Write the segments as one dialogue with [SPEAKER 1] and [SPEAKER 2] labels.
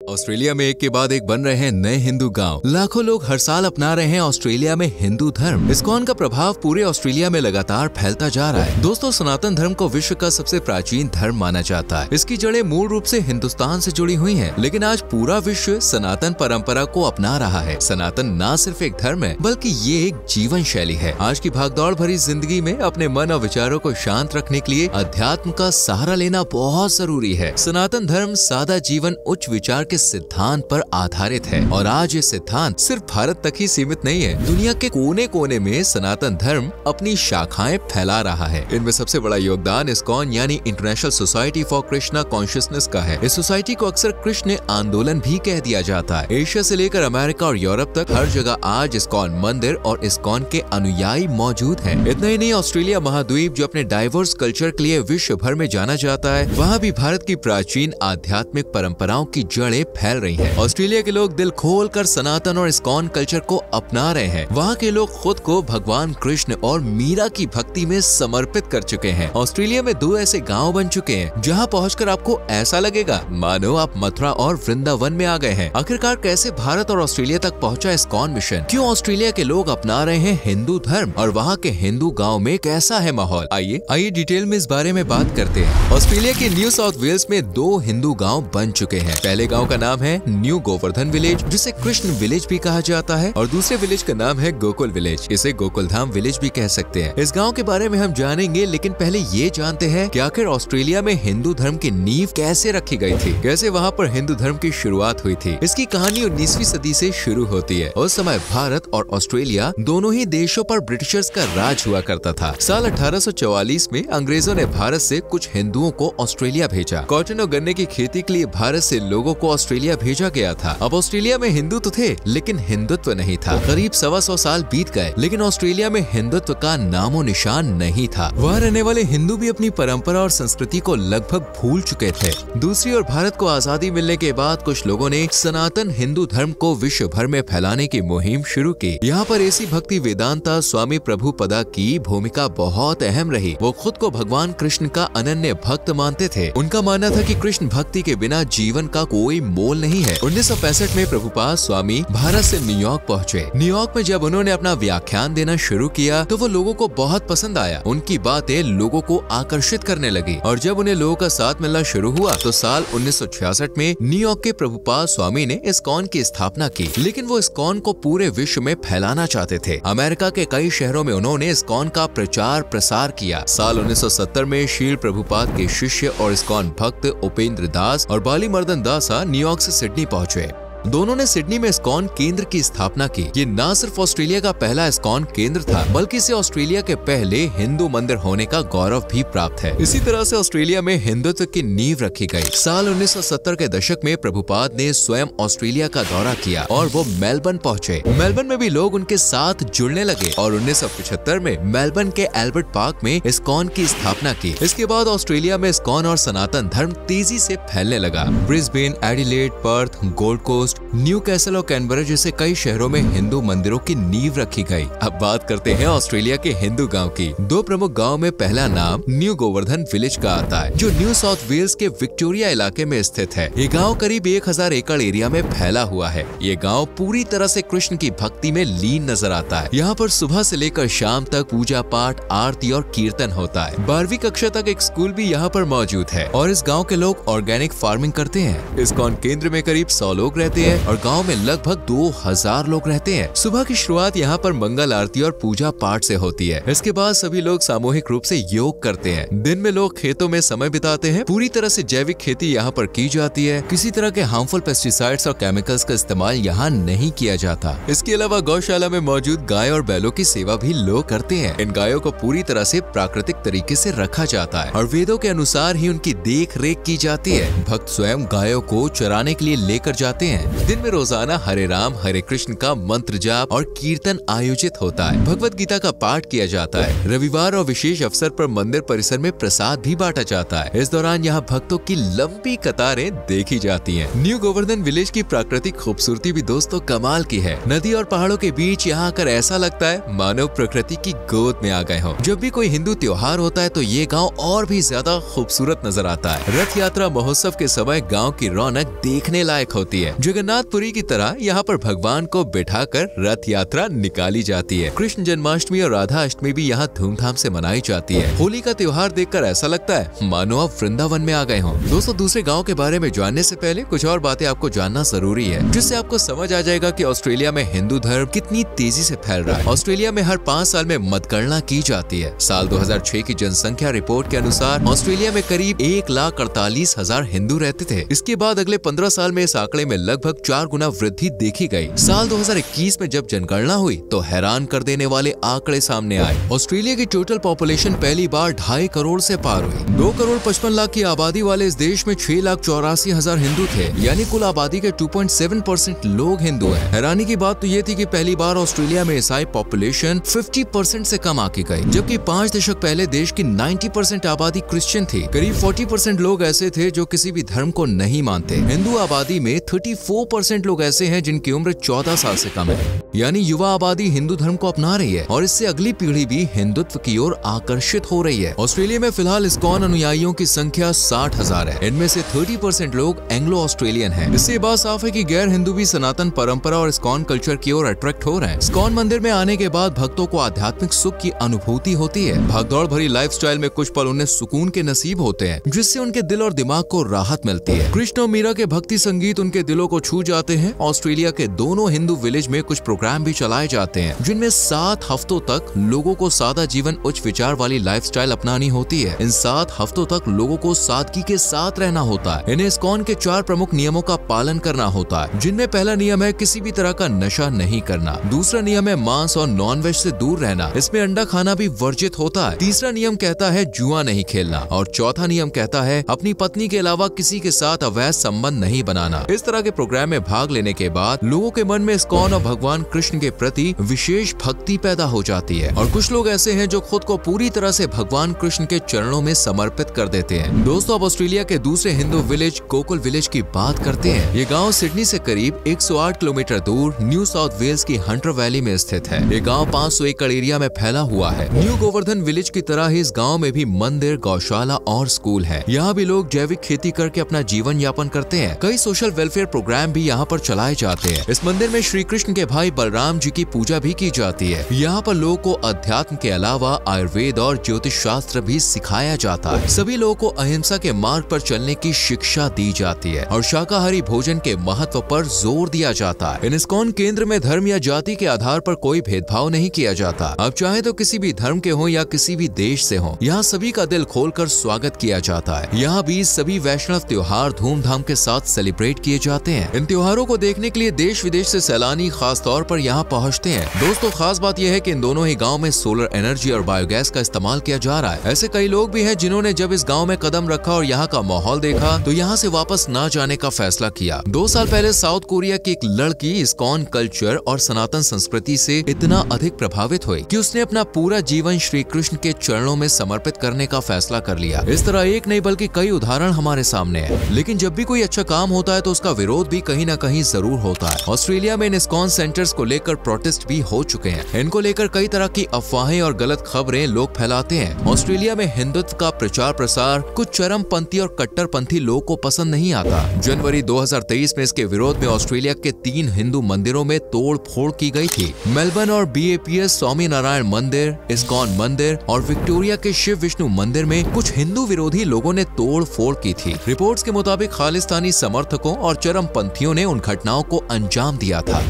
[SPEAKER 1] Australia में एक के बाद एक बन रहे हैं नए हिंदू गांव। लाखों लोग हर साल अपना रहे हैं ऑस्ट्रेलिया में हिंदू धर्म। इस्कॉन का प्रभाव पूरे ऑस्ट्रेलिया में लगातार फैलता जा रहा है। दोस्तों, सनातन धर्म को विश्व का सबसे प्राचीन धर्म माना जाता है। इसकी जड़ें मूल रूप से हिंदुस्तान से जुड़ी हुई हैं, लेकिन आज पूरा विश्व सनातन परंपरा को अपना रहा है। सनातन न सिर्फ एक धर्म है, बल्कि ये एक जीवन शैली है। आज की भागदौड़ भरी जिंदगी में अपने मन और विचारों को शांत रखने के लिए अध्यात्म का सहारा लेना बहुत जरूरी है। सनातन धर्म सादा जीवन, उच्च विचार के सिद्धांत पर आधारित है और आज ये सिद्धांत सिर्फ भारत तक ही सीमित नहीं है। दुनिया के कोने कोने में सनातन धर्म अपनी शाखाएं फैला रहा है। इनमें सबसे बड़ा योगदान इस्कॉन यानी international society for Krishna consciousness का है। इस सोसाइटी को अक्सर कृष्ण आंदोलन भी कह दिया जाता है। एशिया से लेकर अमेरिका और यूरोप तक हर जगह आज इस्कॉन मंदिर और इस्कॉन के अनुयायी मौजूद हैं। इतना ही नहीं, ऑस्ट्रेलिया महाद्वीप जो अपने डाइवर्स कल्चर के लिए विश्व भर में जाना जाता है, वहाँ भी भारत की प्राचीन आध्यात्मिक परंपराओं की जड़ें फैल रही हैं। ऑस्ट्रेलिया के लोग दिल खोलकर सनातन और इस्कॉन कल्चर को अपना रहे हैं। वहाँ के लोग खुद को भगवान कृष्ण और मीरा की भक्ति में समर्पित कर चुके हैं। ऑस्ट्रेलिया में 2 ऐसे गांव बन चुके हैं जहाँ पहुँचकर आपको ऐसा लगेगा मानो आप मथुरा और वृंदावन में आ गए हैं। आखिरकार कैसे भारत और ऑस्ट्रेलिया तक पहुँचा इस्कॉन मिशन? क्यों ऑस्ट्रेलिया के लोग अपना रहे हैं हिंदू धर्म और वहाँ के हिंदू गाँव में कैसा है माहौल? आइए डिटेल में इस बारे में बात करते हैं। ऑस्ट्रेलिया के न्यू साउथ वेल्स में 2 हिंदू गाँव बन चुके हैं। पहले गाँव का नाम है न्यू गोवर्धन विलेज, जिसे कृष्ण विलेज भी कहा जाता है, और दूसरे विलेज का नाम है गोकुल विलेज। इसे गोकुलधाम विलेज भी कह सकते हैं। इस गांव के बारे में हम जानेंगे, लेकिन पहले ये जानते हैं कि आखिर ऑस्ट्रेलिया में हिंदू धर्म की नींव कैसे रखी गई थी, कैसे वहाँ पर हिंदू धर्म की शुरुआत हुई थी। इसकी कहानी 19वीं सदी से शुरू होती है। उस समय भारत और ऑस्ट्रेलिया दोनों ही देशों पर ब्रिटिशर्स का राज हुआ करता था। साल 1844 में अंग्रेजों ने भारत से कुछ हिंदुओं को ऑस्ट्रेलिया भेजा। कॉटन और गन्ने की खेती के लिए भारत से लोगों को ऑस्ट्रेलिया भेजा गया था। अब ऑस्ट्रेलिया में हिंदू तो थे, लेकिन हिंदुत्व नहीं था। करीब 125 साल बीत गए, लेकिन ऑस्ट्रेलिया में हिंदुत्व का नामो निशान नहीं था। वहाँ रहने वाले हिंदू भी अपनी परंपरा और संस्कृति को लगभग भूल चुके थे। दूसरी ओर भारत को आजादी मिलने के बाद कुछ लोगों ने सनातन हिंदू धर्म को विश्व भर में फैलाने की मुहिम शुरू की। यहाँ पर ऐसी भक्ति वेदांता स्वामी प्रभुपदा की भूमिका बहुत अहम रही। वो खुद को भगवान कृष्ण का अनन्य भक्त मानते थे। उनका मानना था कि कृष्ण भक्ति के बिना जीवन का कोई मोल नहीं है। 1965 में प्रभुपाद स्वामी भारत से न्यूयॉर्क पहुँचे। न्यूयॉर्क में जब उन्होंने अपना व्याख्यान देना शुरू किया तो वो लोगों को बहुत पसंद आया। उनकी बातें लोगों को आकर्षित करने लगी, और जब उन्हें लोगों का साथ मिलना शुरू हुआ तो साल 1966 में न्यूयॉर्क के प्रभुपाद स्वामी ने इस्कॉन की स्थापना की। लेकिन वो इस्कॉन को पूरे विश्व में फैलाना चाहते थे। अमेरिका के कई शहरों में उन्होंने इस्कॉन का प्रचार प्रसार किया। साल 1970 में शील प्रभुपाद के शिष्य और इस्कॉन भक्त उपेंद्र दास और बाली मर्दन दासा न्यूयॉर्क से सिडनी पहुँचे। दोनों ने सिडनी में इस्कॉन केंद्र की स्थापना की। ये न सिर्फ ऑस्ट्रेलिया का पहला इस्कॉन केंद्र था, बल्कि इसे ऑस्ट्रेलिया के पहले हिंदू मंदिर होने का गौरव भी प्राप्त है। इसी तरह से ऑस्ट्रेलिया में हिंदुत्व की नींव रखी गई। साल 1970 के दशक में प्रभुपाद ने स्वयं ऑस्ट्रेलिया का दौरा किया और वो मेलबर्न पहुँचे। मेलबर्न में भी लोग उनके साथ जुड़ने लगे और 1975 में मेलबर्न के एल्बर्ट पार्क में इस्कॉन की स्थापना की। इसके बाद ऑस्ट्रेलिया में इस्कॉन और सनातन धर्म तेजी से फैलने लगा। Brisbane, Adelaide, Perth, Gold Coast, Newcastle और कैनबरा जैसे कई शहरों में हिंदू मंदिरों की नींव रखी गई। अब बात करते हैं ऑस्ट्रेलिया के हिंदू गांव की। 2 प्रमुख गांव में पहला नाम न्यू गोवर्धन विलेज का आता है, जो न्यू साउथ वेल्स के विक्टोरिया इलाके में स्थित है। ये गांव करीब 1000 एकड़ एरिया में फैला हुआ है। ये गांव पूरी तरह से कृष्ण की भक्ति में लीन नजर आता है। यहाँ पर सुबह से लेकर शाम तक पूजा पाठ, आरती और कीर्तन होता है। 12वीं कक्षा तक एक स्कूल भी यहाँ पर मौजूद है और इस गाँव के लोग ऑर्गेनिक फार्मिंग करते हैं। इस्कॉन केंद्र में करीब 100 लोग रहते हैं और गांव में लगभग 2000 लोग रहते हैं। सुबह की शुरुआत यहाँ पर मंगल आरती और पूजा पाठ से होती है। इसके बाद सभी लोग सामूहिक रूप से योग करते हैं। दिन में लोग खेतों में समय बिताते हैं। पूरी तरह से जैविक खेती यहाँ पर की जाती है। किसी तरह के हार्मफुल पेस्टिसाइड्स और केमिकल्स का इस्तेमाल यहाँ नहीं किया जाता। इसके अलावा गौशाला में मौजूद गाय और बैलों की सेवा भी लोग करते हैं। इन गायों को पूरी तरह से प्राकृतिक तरीके से रखा जाता है और वेदों के अनुसार ही उनकी देख रेख की जाती है। भक्त स्वयं गायों को चराने के लिए लेकर जाते हैं। हैं। दिन में रोजाना हरे राम हरे कृष्ण का मंत्र जाप और कीर्तन आयोजित होता है। भगवत गीता का पाठ किया जाता है। रविवार और विशेष अवसर पर मंदिर परिसर में प्रसाद भी बांटा जाता है। इस दौरान यहाँ भक्तों की लंबी कतारें देखी जाती हैं। न्यू गोवर्धन विलेज की प्राकृतिक खूबसूरती भी दोस्तों कमाल की है। नदी और पहाड़ों के बीच यहाँ आकर ऐसा लगता है मानव प्रकृति की गोद में आ गए हो। जब भी कोई हिंदू त्योहार होता है तो ये गांव और भी ज्यादा खूबसूरत नजर आता है। रथ यात्रा महोत्सव के समय गांव की रौनक देखने लायक होती है। जगन्नाथपुरी की तरह यहाँ पर भगवान को बिठाकर रथ यात्रा निकाली जाती है। कृष्ण जन्माष्टमी और राधा अष्टमी भी यहाँ धूमधाम से मनाई जाती है। होली का त्योहार देखकर ऐसा लगता है मानो आप वृंदावन में आ गए हो। दोस्तों दूसरे गाँव के बारे में जानने से पहले कुछ और बातें आपको जानना जरूरी है, जिससे आपको समझ आ जाएगा कि ऑस्ट्रेलिया में हिंदू धर्म कितनी तेजी से फैल रहा है। ऑस्ट्रेलिया में हर 5 साल में मतगणना की जाती है। साल 2006 की जनसंख्या रिपोर्ट के अनुसार ऑस्ट्रेलिया में करीब 1,48,000 हिंदू रहते थे। इसके बाद अगले 15 साल में इस आंकड़े में लगभग 4 गुना वृद्धि देखी गई। साल 2021 में जब जनगणना हुई तो हैरान कर देने वाले आंकड़े सामने आए। ऑस्ट्रेलिया की टोटल पॉपुलेशन पहली बार 2.5 करोड़ से पार हुई। 2 करोड़ 55 लाख की आबादी वाले इस देश में 6,84,000 हिंदू थे, यानी कुल आबादी के 2.7% लोग हिंदू हैं। हैरानी की बात तो ये थी कि पहली बार ऑस्ट्रेलिया में ईसाई पॉपुलेशन 50% से कम आके गई, जबकि 5 दशक पहले देश की 90% आबादी क्रिश्चियन थी। करीब 40% लोग ऐसे थे जो किसी भी धर्म को नहीं मानते। हिंदू आबादी में 34% लोग ऐसे हैं जिनकी उम्र 14 साल से कम है, यानी युवा आबादी हिंदू धर्म को अपना रही है और इससे अगली पीढ़ी भी हिंदुत्व की ओर आकर्षित हो रही है। ऑस्ट्रेलिया में फिलहाल इस्कॉन अनुयायियों की संख्या 60,000 है। इनमें से 30% लोग एंग्लो ऑस्ट्रेलियन हैं। इससे बात साफ है कि गैर हिंदू भी सनातन परंपरा और इस्कॉन कल्चर की ओर अट्रैक्ट हो रहे हैं। इस्कॉन मंदिर में आने के बाद भक्तों को आध्यात्मिक सुख की अनुभूति होती है। भागदौड़ भरी लाइफस्टाइल में कुछ पल उन्हें सुकून के नसीब होते हैं, जिससे उनके दिल और दिमाग को राहत मिलती है। कृष्ण और मीरा के भक्ति संगीत उनके दिलों को छू जाते हैं। ऑस्ट्रेलिया के दोनों हिंदू विलेज में कुछ प्रोग्राम भी चलाए जाते हैं, जिनमें 7 हफ्तों तक लोगों को सादा जीवन उच्च विचार वाली लाइफस्टाइल अपनानी होती है। इन 7 हफ्तों तक लोगों को सादगी के साथ रहना होता है। इन्हें इस्कॉन के 4 प्रमुख नियमों का पालन करना होता है, जिनमें पहला नियम है किसी भी तरह का नशा नहीं करना। दूसरा नियम है मांस और नॉनवेज से दूर रहना, इसमें अंडा खाना भी वर्जित होता है। तीसरा नियम कहता है जुआ नहीं खेलना और चौथा नियम कहता है अपनी पत्नी के अलावा किसी के साथ अवैध संबंध नहीं बनाना। इस तरह के प्रोग्राम में भाग लेने के बाद लोगों के मन में इस्कॉन और भगवान कृष्ण के प्रति विशेष भक्ति पैदा हो जाती है और कुछ लोग ऐसे हैं जो खुद को पूरी तरह से भगवान कृष्ण के चरणों में समर्पित कर देते हैं। दोस्तों अब ऑस्ट्रेलिया के दूसरे हिंदू विलेज गोकुल विलेज की बात करते हैं। ये गांव सिडनी से करीब 108 किलोमीटर दूर न्यू साउथ वेल्स की हंटर वैली में स्थित है। ये गांव 500 एकड़ एरिया में फैला हुआ है। न्यू गोवर्धन विलेज की तरह ही इस गांव में भी मंदिर, गौशाला और स्कूल है। यहाँ भी लोग जैविक खेती करके अपना जीवन यापन करते हैं। कई सोशल वेलफेयर प्रोग्राम भी यहाँ पर चलाए जाते हैं। इस मंदिर में श्री कृष्ण के भाई बलराम जी की पूजा भी की जाती है। यहाँ पर लोगों को अध्यात्म के अलावा आयुर्वेद और ज्योतिष शास्त्र भी सिखाया जाता है। सभी लोगों को अहिंसा के मार्ग पर चलने की शिक्षा दी जाती है और शाकाहारी भोजन के महत्व पर जोर दिया जाता है। इन इस्कॉन केंद्र में धर्म या जाति के आधार पर कोई भेदभाव नहीं किया जाता। आप चाहे तो किसी भी धर्म के हो या किसी भी देश से हो, यहाँ सभी का दिल खोलकर स्वागत किया जाता है। यहाँ भी सभी वैष्णव त्योहार धूमधाम के साथ सेलिब्रेट किए जाते हैं। इन त्योहारों को देखने के लिए देश विदेश से सैलानी खास तौर पर यहाँ पहुँचते हैं। दोस्तों खास बात यह है कि इन दोनों ही गाँव में सोलर एनर्जी और बायोगैस का इस्तेमाल किया जा रहा है। ऐसे कई लोग भी हैं जिन्होंने जब इस गांव में कदम रखा और यहाँ का माहौल देखा तो यहाँ से वापस ना जाने का फैसला किया। 2 साल पहले साउथ कोरिया की एक लड़की इस्कॉन कल्चर और सनातन संस्कृति से इतना अधिक प्रभावित हुई कि उसने अपना पूरा जीवन श्री कृष्ण के चरणों में समर्पित करने का फैसला कर लिया। इस तरह एक नहीं बल्कि कई उदाहरण हमारे सामने है। लेकिन जब भी कोई अच्छा काम होता है तो उसका विरोध भी कहीं न कहीं जरूर होता है। ऑस्ट्रेलिया में इन इस्कॉन सेंटर्स को लेकर प्रोटेस्ट भी हो चुके हैं। इनको लेकर कई तरह की अफवाहें और गलत खबरें लोग फैलाते हैं। ऑस्ट्रेलिया में हिंदुत्व का प्रचार प्रसार कुछ चरमपंथी और कट्टरपंथी लोगों को पसंद नहीं आता। जनवरी 2023 में इसके विरोध में ऑस्ट्रेलिया के 3 हिंदू मंदिरों में तोड़ फोड़ की गई थी। मेलबर्न और BAPS स्वामी नारायण मंदिर, इस्कॉन मंदिर और विक्टोरिया के शिव विष्णु मंदिर में कुछ हिंदू विरोधी लोगों ने तोड़ फोड़ की थी। रिपोर्ट्स के मुताबिक खालिस्तानी समर्थकों और चरमपंथियों ने उन घटनाओं को अंजाम दिया था।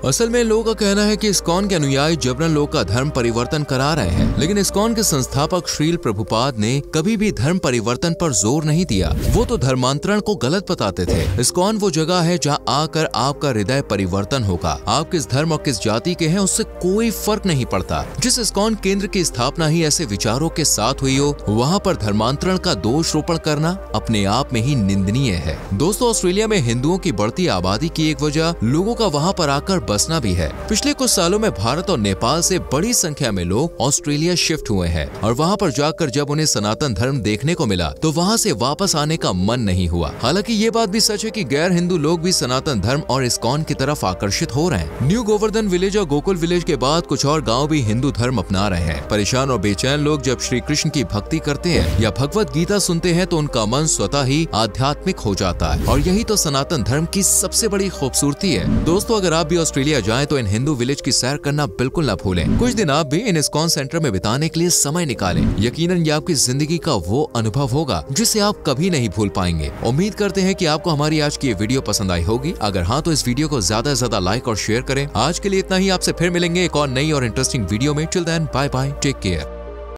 [SPEAKER 1] असल में लोगों का कहना है कि इस्कॉन के अनुयायी जबरन लोग का धर्म परिवर्तन करा रहे हैं, लेकिन इस्कॉन के संस्थापक श्रील प्रभुपाद ने कभी भी धर्म परिवर्तन पर जोर नहीं दिया। वो तो धर्मांतरण को गलत बताते थे। इस्कॉन वो जगह है जहाँ आकर आपका हृदय परिवर्तन होगा। आप किस धर्म और किस जाति के हैं उससे कोई फर्क नहीं पड़ता। जिस इस्कॉन केंद्र की स्थापना ही ऐसे विचारों के साथ हुई हो, वहाँ पर धर्मांतरण का दोष रोपण करना अपने आप में ही निंदनीय है। दोस्तों, ऑस्ट्रेलिया में हिंदुओं की बढ़ती आबादी की एक वजह लोगों का वहाँ पर आकर बसना भी है। पिछले कुछ सालों में भारत और नेपाल से बड़ी संख्या में लोग ऑस्ट्रेलिया शिफ्ट हुए हैं और वहाँ पर जाकर जब उन्हें सनातन धर्म देखने को मिला तो वहाँ से वापस आने का मन नहीं हुआ। हालांकि ये बात भी सच है कि गैर हिंदू लोग भी सनातन धर्म और इस्कॉन की तरफ आकर्षित हो रहे हैं। न्यू गोवर्धन विलेज और गोकुल विलेज के बाद कुछ और गाँव भी हिंदू धर्म अपना रहे हैं। परेशान और बेचैन लोग जब श्री कृष्ण की भक्ति करते हैं या भगवत गीता सुनते हैं तो उनका मन स्वतः ही आध्यात्मिक हो जाता है और यही तो सनातन धर्म की सबसे बड़ी खूबसूरती है। दोस्तों, अगर आप भी ऑस्ट्रेलिया जाएं तो इन हिंदू विलेज की सैर करना बिल्कुल न भूलें। कुछ दिन आप भी इन इस्कॉन सेंटर में बिताने के लिए समय निकालें। यकीनन ये आपकी जिंदगी का वो अनुभव होगा जिसे आप कभी नहीं भूल पाएंगे। उम्मीद करते हैं कि आपको हमारी आज की ये वीडियो पसंद आई होगी। अगर हाँ तो इस वीडियो को ज्यादा से ज्यादा लाइक और शेयर करें। आज के लिए इतना ही। आपसे फिर मिलेंगे एक और नई और इंटरेस्टिंग वीडियो में। Till then, bye bye, take care.